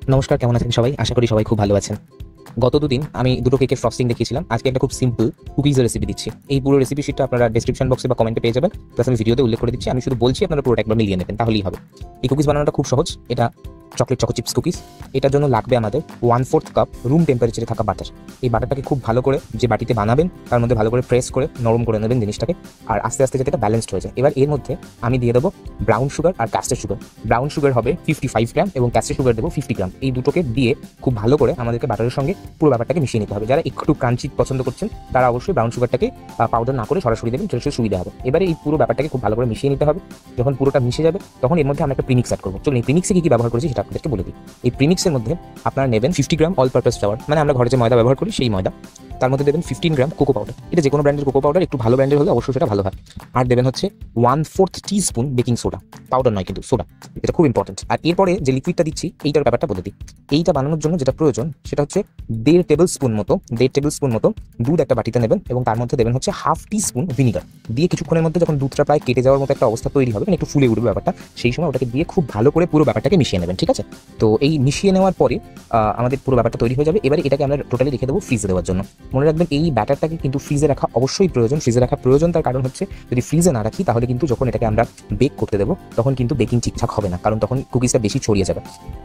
নমস্কার, কেমন আছেন সবাই? আশা করি সবাই খুব ভালো আছেন। গত দুদিন আমি দুটো কেকের ফ্রস্টিং দেখিয়েছিলাম। আজকে একটা খুব সিম্পল কুকিজের রেসিপি দিচ্ছি। এই পুরো রেসিপি শিটটা আপনারা ডেসক্রিপশন বক্সে বা কমেন্টে পেয়ে যাবেন। প্লাস আমি ভিডিওতে উল্লেখ করে দিচ্ছি। আমি শুধু বলছি, আপনারা পুরোটা একবার মিলিয়ে নেবেন, তাহলেই হবে। এই কুকিজ বানানোটা খুব সহজ। এটা চকলেট চকো চিপস কুকিজ। এটার জন্য লাগবে আমাদের 1/4 কাপ রুম টেম্পারেচারে থাকা বাটার। এই বাটারটাকে খুব ভালো করে যে বাটিতে বানাবেন তার মধ্যে ভালো করে প্রেস করে নরম করে নেবেন জিনিসটাকে, আর আস্তে আস্তে যাতে এটা ব্যালেন্সড হয়ে যায়। এবার এর মধ্যে আমি দিয়ে দেবো ব্রাউন সুগার আর ক্যাস্টার সুগার। ব্রাউন সুগার হবে 55 গ্রাম এবং ক্যাস্টার সুগার দেবো 50 গ্রাম। এই দুটোকে দিয়ে খুব ভালো করে আমাদেরকে বাটারের সঙ্গে পুরো ব্যাপারটাকে মিশিয়ে নিতে হবে। যারা একটু ক্রাঞ্চি পছন্দ করছেন তারা অবশ্যই ব্রাউন সুগারটাকে পাউডার না করে সরাসরি দেবেন, সেটা সুবিধা হবে। এবারে এই পুরো ব্যাপারটাকে খুব ভালো করে মিশিয়ে নিতে হবে। যখন পুরোটা মিশে যাবে তখন এর মধ্যে আমরা একটা প্রিমিক্স অ্যাড করবো। চলুন এই প্রিমিক্সে কী ব্যবহার করেছি সেটা আপনাদেরকে বলে দিই। এই প্রিমিক্সের মধ্যে আপনারা নেবেন 50 গ্রাম অল পারপাস ফ্লাওয়ার, মানে আমরা ঘরে যে ময়দা ব্যবহার করি সেই ময়দা। তার মধ্যে দেবেন 15 গ্রাম কোকো পাউডার। এটা যে কোনো ব্র্যান্ডের কোকো পাউডার, একটু ভালো ব্র্যান্ডের হলে অবশ্যই সেটা ভালো হয়। আর দেবেন হচ্ছে 1/4 টিস্পুন বেকিং সোডা, পাউডার নয় কিন্তু সোডা, এটা খুব ইম্পর্টেন্ট। আর এরপরে যে লিকুইডটা দিচ্ছি এইটার ব্যাপারটা বলে দিই। এইটা বানানোর জন্য যেটা প্রয়োজন সেটা হচ্ছে 1.5 টেবিল স্পুন মতো দুধ একটা বাটিতে নেবেন এবং তার মধ্যে দেবেন হচ্ছে 1/2 টিস্পুন ভিনিগার। দিয়ে কিছুক্ষণের মধ্যে যখন দুধটা প্রায় কেটে যাওয়ার মতো একটা অবস্থা তৈরি হবে, মানে একটু ফুলে উঠবে ব্যাপারটা, সেই সময় ওটাকে দিয়ে খুব ভালো করে পুরো ব্যাপারটাকে মিশিয়ে নেবেন। ঠিক আছে? তো এই মিশিয়ে নেওয়ার পরে আমাদের পুরো ব্যাপারটা তৈরি হয়ে যাবে। এবারে এটাকে আমরা টোটালি রেখে দেবো ফ্রিজে দেওয়ার জন্য। মনে রাখবেন এই ব্যাটারটাকে কিন্তু ফ্রিজে রাখা অবশ্যই প্রয়োজন। ফ্রিজে রাখা প্রয়োজন তার কারণ হচ্ছে যদি ফ্রিজে না রাখি তাহলে কিন্তু যখন এটাকে আমরা বেক করতে দেবো তখন কিন্তু বেকিং ঠিকঠাক হবে না, কারণ তখন কুকিজটা বেশি ছড়িয়ে যাবে।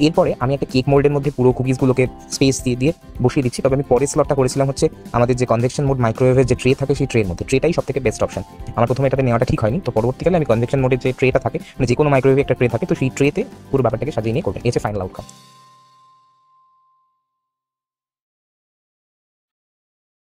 এরপরে আমি একটা কেক মোল্ডের মধ্যে পুরো কুকিজগুলোকে স্পেস দিয়ে দিয়ে বসিয়ে দিচ্ছি। তবে আমি পরের স্লটটা করেছিলাম হচ্ছে আমাদের যে কনভেকশন মোড মাইক্রোওয়েভের যে ট্রে থাকে সেই ট্রের মধ্যে। ট্রেটাই সব থেকে বেস্ট অপশন। আমার প্রথমে এটাতে নেওয়াটা ঠিক হয়নি, তো পরবর্তীকালে আমি কনভেকশন মোডের যে ট্রেটা থাকে, মানে যে কোনো মাইক্রোওয়েভে একটা ট্রে থাকে, তো সেই ট্রেতে পুরো ব্যাপারটাকে সাজিয়ে নিয়ে করবেন। এই হচ্ছে ফাইনাল আউটকাম।